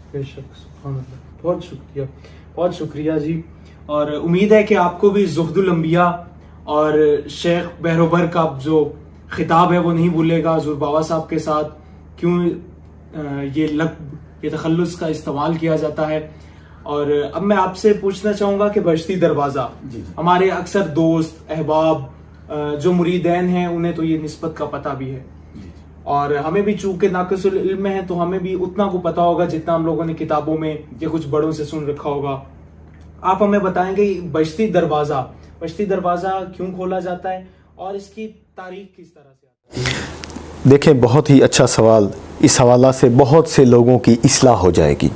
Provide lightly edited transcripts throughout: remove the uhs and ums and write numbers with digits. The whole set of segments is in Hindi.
बेशक, सुभान अल्लाह। बहुत शुक्रिया जी। और उम्मीद है कि आपको भी ज़ुहदुल अंबिया और शेख बहरोबर का जो खिताब है वो नहीं भूलेगा हुज़ूर बाबा साहब के साथ, क्यों ये तखल्लुस का इस्तेमाल किया जाता है। और अब मैं आपसे पूछना चाहूँगा कि बश्ती दरवाज़ा, हमारे अक्सर दोस्त अहबाब जो मुरीदैन हैं उन्हें तो ये निस्बत का पता भी है, और हमें भी चूंकि नाक़िसुल इल्म है तो हमें भी उतना को पता होगा जितना हम लोगों ने किताबों में या कुछ बड़ों से सुन रखा होगा। आप हमें बताएंगे बश्ती दरवाज़ा क्यों खोला जाता है और इसकी तारीख किस तरह से आती है? देखें, बहुत ही अच्छा सवाल। इस हवाला से बहुत से लोगों की इस्लाह हो जाएगी,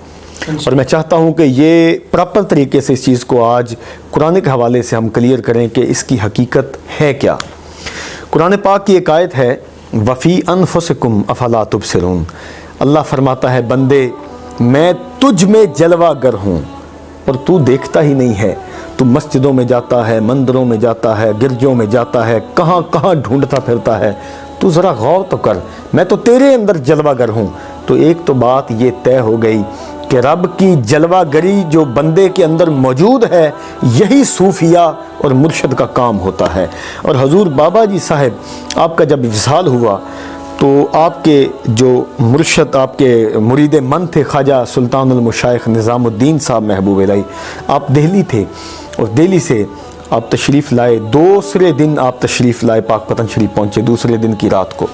और मैं चाहता हूं कि ये प्रॉपर तरीके से इस चीज़ को आज कुरान के हवाले से हम क्लियर करें कि इसकी हकीकत है क्या। कुरान पाक की एक आयत है, वफ़ी अनफुसिकुम अफला तुबसिरून। अल्लाह फरमाता है, बंदे मैं तुझ में जलवागर हूँ और तू देखता ही नहीं है। तू मस्जिदों में जाता है, मंदिरों में जाता है, गिरजों में जाता है, कहाँ कहाँ ढूंढता फिरता है। तू ज़रा गौर तो कर, मैं तो तेरे अंदर जलवागर हूँ। तो एक तो बात ये तय हो गई कि रब की जलवागरी जो बंदे के अंदर मौजूद है, यही सूफिया और मुर्शद का काम होता है। और हजूर बाबा जी साहब आपका जब विसाल हुआ तो आपके जो मुर्शद, आपके मुरीद मन थे ख्वाजा सुल्तानुल मुशाइख निज़ामुद्दीन साहब महबूब इलाही, आप दिल्ली थे और दिल्ली से आप तशरीफ़ लाए। दूसरे दिन आप तशरीफ़ लाए, पाक पतन शरीफ पहुँचे दूसरे दिन की रात को।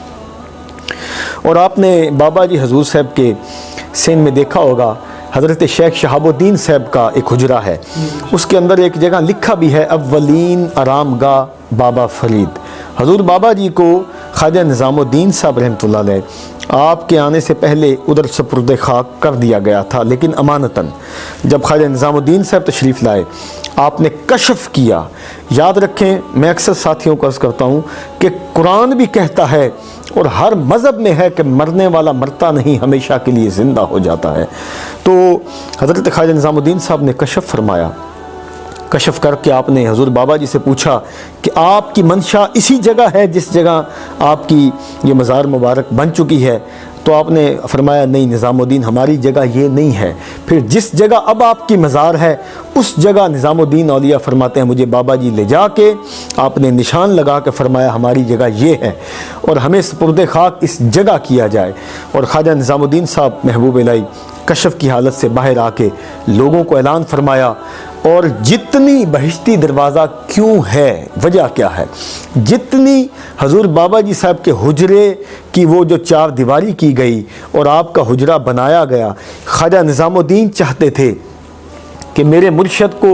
और आपने बाबा जी हजूर साहब के सेन में देखा होगा, हज़रत शेख शहाबुद्दीन साहब का एक हुजरा है, उसके अंदर एक जगह लिखा भी है, अव्वलीन आरामगाह बाबा फरीद। हजूर बाबा जी को ख्वाजा निज़ामुद्दीन साहब रहमतुल्लाह अलैह आपके आने से पहले उधर सपुर्द खाक कर दिया गया था, लेकिन अमानतन। जब ख्वाजा निज़ामुद्दीन साहब तशरीफ़ लाए, आपने कशफ किया। याद रखें, मैं अक्सर साथियों को अर्ज़ करता हूँ कि कुरान भी कहता है और हर मज़हब में है कि मरने वाला मरता नहीं, हमेशा के लिए ज़िंदा हो जाता है। तो हज़रत ख्वाजा निज़ामुद्दीन साहब ने कशफ फरमाया। कशफ करके आपने हजूर बाबा जी से पूछा कि आपकी मंशा इसी जगह है जिस जगह आपकी ये मज़ार मुबारक बन चुकी है? तो आपने फरमाया, नहीं निज़ामुद्दीन, हमारी जगह ये नहीं है। फिर जिस जगह अब आपकी मज़ार है उस जगह निज़ामुद्दीन औलिया फरमाते हैं, मुझे बाबा जी ले जा के आपने निशान लगा के फरमाया हमारी जगह ये है और हमें सपुर्द खाक इस जगह किया जाए। और ख्वाजा निज़ामुद्दीन साहब महबूब इलाही कशफ की हालत से बाहर आके लोगों को ऐलान फरमाया, और जितनी बहिश्ती दरवाज़ा क्यों है, वजह क्या है, जितनी हजूर बाबा जी साहब के हुजरे की वो जो चार दीवारी की गई और आपका हुजरा बनाया गया, ख्वाजा निज़ामुद्दीन चाहते थे कि मेरे मुर्शद को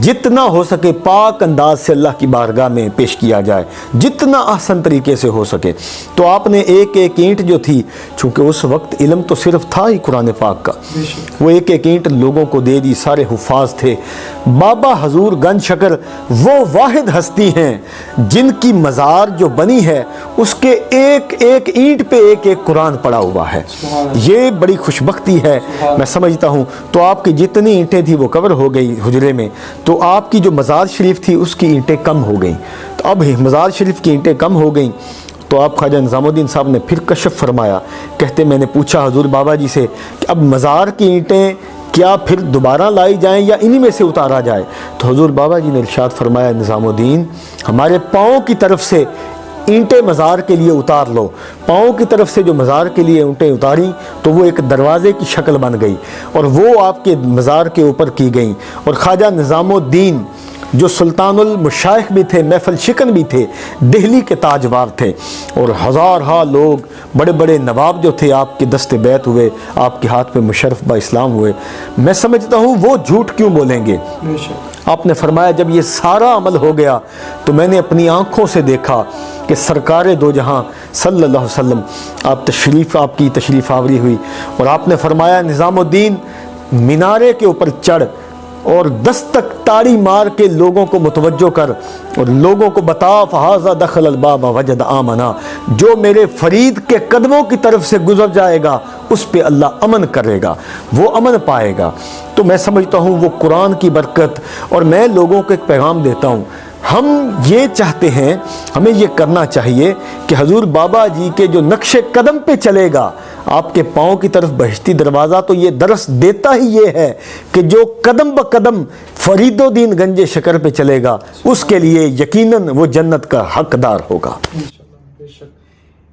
जितना हो सके पाक अंदाज से अल्लाह की बारगाह में पेश किया जाए, जितना आसान तरीके से हो सके। तो आपने एक एक ईंट जो थी, चूँकि उस वक्त इल्म तो सिर्फ था ही कुरान पाक का, वो एक एक ईंट लोगों को दे दी, सारे हुफाज थे। बाबा हजूर गंज शकर वो वाहिद हस्ती हैं जिनकी मज़ार जो बनी है उसके एक एक ईंट पे एक एक कुरान पड़ा हुआ है। ये बड़ी खुशबख्ती है, मैं समझता हूँ। तो आपकी जितनी ईंटें थी वो कवर हो गई हुजरे में, तो आपकी जो मज़ार शरीफ थी उसकी ईंटें कम हो गई। तो अब मज़ार शरीफ की ईंटें कम हो गई तो आप ख्वाजा निज़ामुद्दीन साहब ने फिर कशफ फरमाया। कहते, मैंने पूछा हजूर बाबा जी से कि अब मज़ार की ईंटें क्या फिर दोबारा लाई जाएं या इन्हीं में से उतारा जाए? तो हजूर बाबा जी ने इरशाद फरमाया, निज़ामुद्दीन, हमारे पाँव की तरफ से ईंटें मज़ार के लिए उतार लो। पाँव की तरफ से जो मज़ार के लिए ईंटें उतारी तो वो एक दरवाज़े की शक्ल बन गई और वो आपके मज़ार के ऊपर की गई। और ख्वाजा निज़ामुद्दीन जो सुल्तानुल मुशाइख भी थे, महफल शिकन भी थे, दिल्ली के ताजवार थे, और हज़ार लोग बड़े बड़े नवाब जो थे आपके दस्ते बैत हुए, आपके हाथ पे मुशर्रफ बा इस्लाम हुए। मैं समझता हूँ वो झूठ क्यों बोलेंगे। आपने फरमाया, जब ये सारा अमल हो गया तो मैंने अपनी आँखों से देखा कि सरकार दो जहाँ सल्लल्लाहु अलैहि वसल्लम आपकी तशरीफ़ आवरी हुई, और आपने फरमाया, निज़ामुद्दीन मीनारे के ऊपर चढ़ और दस्तक ताड़ी मार के लोगों को मुतवज्जो कर और लोगों को बता, फ़हाज़ा दखल अलबाब वजद आमना, जो मेरे फरीद के कदमों की तरफ से गुजर जाएगा उस पे अल्लाह अमन करेगा, वो अमन पाएगा। तो मैं समझता हूँ वो कुरान की बरकत। और मैं लोगों को एक पैगाम देता हूँ, हम ये चाहते हैं, हमें ये करना चाहिए कि हजूर बाबा जी के जो नक्शे कदम पे चलेगा आपके पाँव की तरफ बहिश्ती दरवाज़ा, तो ये दरस देता ही ये है कि जो कदम ब कदम फरीदुद्दीन गंजे शकर पे चलेगा उसके लिए यकीनन वो जन्नत का हकदार होगा। बेशक।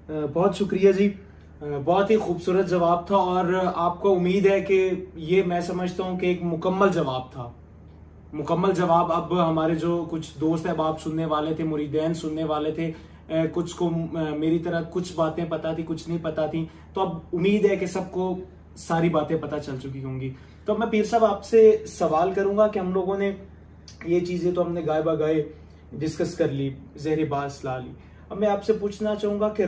बहुत शुक्रिया जी, बहुत ही खूबसूरत जवाब था और आपको उम्मीद है कि ये मैं समझता हूँ कि एक मुकम्मल जवाब था, मुकम्मल जवाब। अब हमारे जो कुछ दोस्त अहबाब सुनने वाले थे, मुरीदैन सुनने वाले थे, कुछ को मेरी तरह कुछ बातें पता थी, कुछ नहीं पता थी, तो अब उम्मीद है कि सबको सारी बातें पता चल चुकी होंगी। तो अब मैं पीर साहब आपसे सवाल करूंगा कि हम लोगों ने ये चीज़ें तो हमने गाए बगाए डिस्कस कर ली, ज़हर बात ला ली। अब मैं आपसे पूछना चाहूँगा कि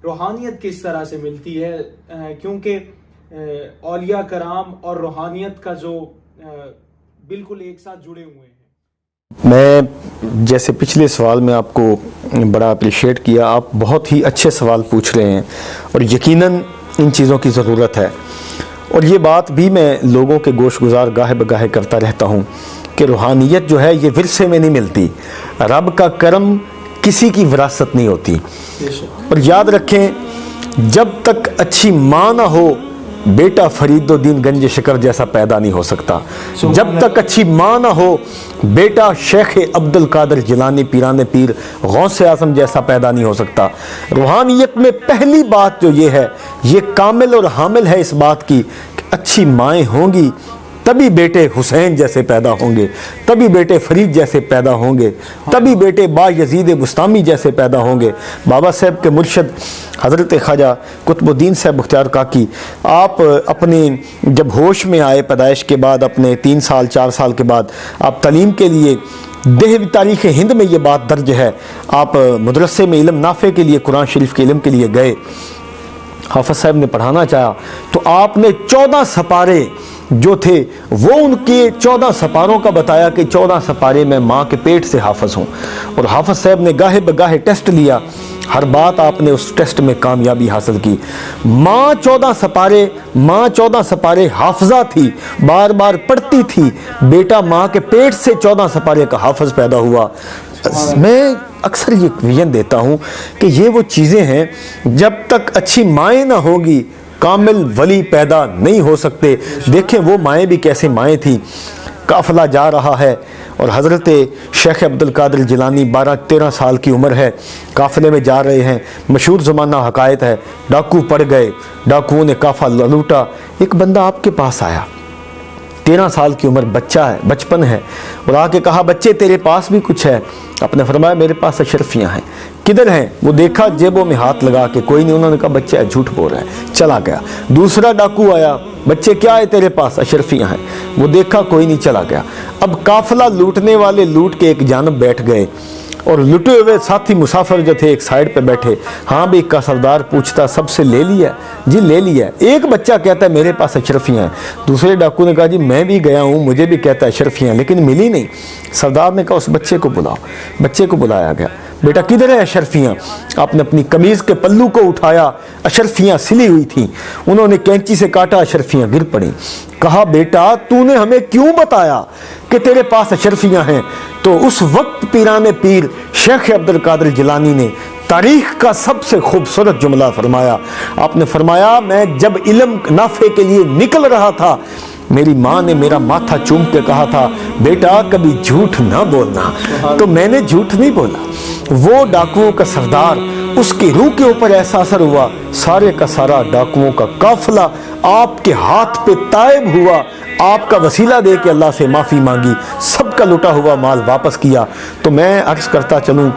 रूहानियत किस तरह से मिलती है, क्योंकि औलिया कराम और रूहानियत का जो बिल्कुल एक साथ जुड़े हुए हैं। मैं जैसे पिछले सवाल में आपको बड़ा अप्रिशिएट किया, आप बहुत ही अच्छे सवाल पूछ रहे हैं और यकीनन इन चीज़ों की ज़रूरत है। और ये बात भी मैं लोगों के गोश गुजार गाहे बगाहे करता रहता हूँ कि रूहानियत जो है ये विरसे में नहीं मिलती, रब का करम किसी की विरासत नहीं होती। और याद रखें, जब तक अच्छी माँ ना हो बेटा फरीदुद्दीन गंज शकर जैसा पैदा नहीं हो सकता। जब तक अच्छी माँ ना हो बेटा शेख अब्दुल कादिर जिलानी पीराने पीर गौसे आज़म जैसा पैदा नहीं हो सकता। रूहानियत में पहली बात जो ये है, ये कामिल और हामिल है इस बात की कि अच्छी माएँ होंगी तभी बेटे हुसैन जैसे पैदा होंगे, तभी बेटे फरीद जैसे पैदा होंगे, तभी बेटे बा यजीद बुस्तामी जैसे पैदा होंगे। बाबा साहब के मुर्शद हज़रत ख्वाजा कुतुबुद्दीन साहब मुख्तियार काकी, आप अपने जब होश में आए पैदाइश के बाद, अपने 3 साल 4 साल के बाद आप तालीम के लिए देह तारीख़ हिंद में ये बात दर्ज है, आप मदरसे में इल्म नाफ़े के लिए, कुरान शरीफ के इल्म के लिए गए, हाफ़िज़ साहब ने पढ़ाना चाहा तो आपने 14 सपारे जो थे वो उनके 14 सपारों का बताया कि 14 सपारे मैं माँ के पेट से हाफ़िज़ हूँ। और हाफ़िज़ साहब ने गाहे बगाहे टेस्ट लिया, हर बात आपने उस टेस्ट में कामयाबी हासिल की। माँ 14 सपारे हाफ़िज़ा थी, बार बार पढ़ती थी, बेटा माँ के पेट से 14 सपारे का हाफ़िज़ पैदा हुआ। मैं अक्सर ये विजन देता हूँ कि ये वो चीज़ें हैं, जब तक अच्छी माएँ ना होंगी कामिल वली पैदा नहीं हो सकते। देखें वो माएँ भी कैसे माएँ थी। काफ़िला जा रहा है और हज़रत शेख अब्दुल कादिर जिलानी 12-13 साल की उम्र है, काफ़िले में जा रहे हैं, मशहूर ज़माना हकायत है, डाकू पड़ गए, डाकुओं ने काफ़िला लूटा। एक बंदा आपके पास आया, 13 साल की उम्र, बच्चा है, बचपन है, और आके कहा बच्चे तेरे पास भी कुछ है? आपने फरमाया मेरे पास अशरफियाँ हैं। किधर हैं? वो देखा जेबों में हाथ लगा के, कोई नहीं। उन्होंने कहा बच्चा है, झूठ बोल रहा है, चला गया। दूसरा डाकू आया, बच्चे क्या है तेरे पास? अशरफियाँ हैं। वो देखा, कोई नहीं, चला गया। अब काफिला लूटने वाले लूट के एक जानब बैठ गए और लुटे हुए साथी मुसाफिर जो थे एक साइड पे बैठे। हाँ भी का सरदार पूछता सबसे ले लिया? जी ले लिया। एक बच्चा कहता है मेरे पास अशरफियाँ हैं। दूसरे डाकू ने कहा जी मैं भी गया हूँ, मुझे भी कहता है अशरफियाँ, लेकिन मिली नहीं। सरदार ने कहा उस बच्चे को बुलाओ। बच्चे को बुलाया गया। बेटा किधर है अशरफियाँ? आपने अपनी कमीज़ के पल्लू को उठाया, अशरफियाँ सिली हुई थीं। उन्होंने कैंची से काटा, अशरफियाँ गिर पड़ी। कहा बेटा तूने हमें क्यों बताया कि तेरे पास अशरफियाँ हैं? तो उस वक्त पीराने पीर शेख अब्दुल कादिर जिलानी ने तारीख का सबसे खूबसूरत जुमला फरमाया। आपने फरमाया मैं जब इल्म नाफे के लिए निकल रहा था, मेरी माँ ने मेरा माथा चूम के कहा था बेटा कभी झूठ ना बोलना, तो मैंने झूठ नहीं बोला। वो डाकुओं का सरदार, उसकी रूह के ऊपर ऐसा असर हुआ, सारे का सारा डाकुओं का काफिला आपके हाथ पे तायब हुआ। आपका वसीला दे के अल्लाह से माफ़ी मांगी, सबका लुटा हुआ माल वापस किया। तो मैं अर्ज़ करता चलूँ,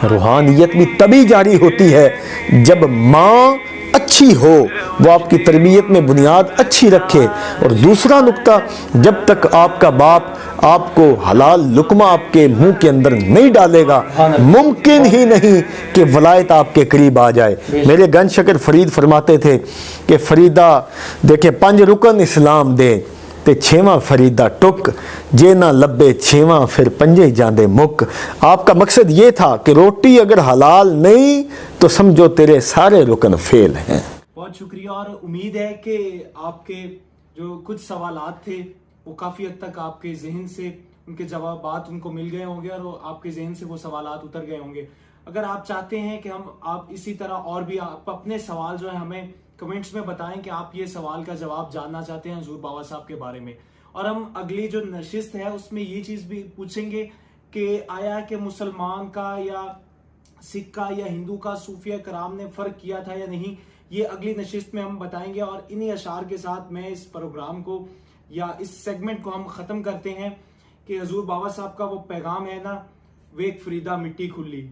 रूहानियत भी तभी जारी होती है जब माँ अच्छी हो, वो आपकी तरबियत में बुनियाद अच्छी रखे। और दूसरा नुक्ता, जब तक आपका बाप आपको हलाल लुकमा आपके मुंह के अंदर नहीं डालेगा, मुमकिन ही नहीं कि वलायत आपके करीब आ जाए। मेरे गंज शकर फरीद फरमाते थे कि फरीदा देखे 5 रुकन इस्लाम दे ते 6वां फरीदा टुक, जे ना लब्बे 6वां फिर 5 जांदे मुक। आपका मकसद ये था कि रोटी अगर हलाल नहीं तो समझो तेरे सारे रुकन फेल हैं। बहुत शुक्रिया, और उम्मीद है कि आपके जो कुछ सवालात थे वो काफ़ी हद तक आपके जहन से उनके जवाबात उनको मिल गए होंगे और आपके जहन से वो सवालात उतर गए होंगे। अगर आप चाहते हैं कि आप इसी तरह और भी आप अपने सवाल जो है हमें कमेंट्स में बताएं कि आप ये सवाल का जवाब जानना चाहते हैं हजूर बाबा साहब के बारे में, और हम अगली जो नशिस्त है उसमें ये चीज भी पूछेंगे कि आया कि मुसलमान का या सिख का या हिंदू का सूफिया कराम ने फर्क किया था या नहीं, ये अगली नशिस्त में हम बताएंगे। और इन्हीं अशार के साथ मैं इस प्रोग्राम को या इस सेगमेंट को हम खत्म करते हैं कि हजूर बाबा साहब का वो पैगाम है ना, वेख फरीदा मिट्टी खुली,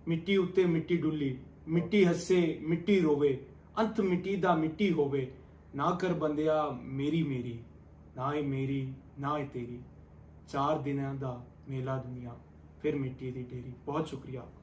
मिट्टी उत्ते मिट्टी डुली, मिट्टी हसे मिट्टी रोवे, अंत मिट्टी दा मिट्टी होवे, ना कर बंदिया मेरी मेरी, ना ही मेरी ना ही तेरी, 4 दिन दा मेला दुनिया, फिर मिट्टी दी ढेरी। बहुत शुक्रिया।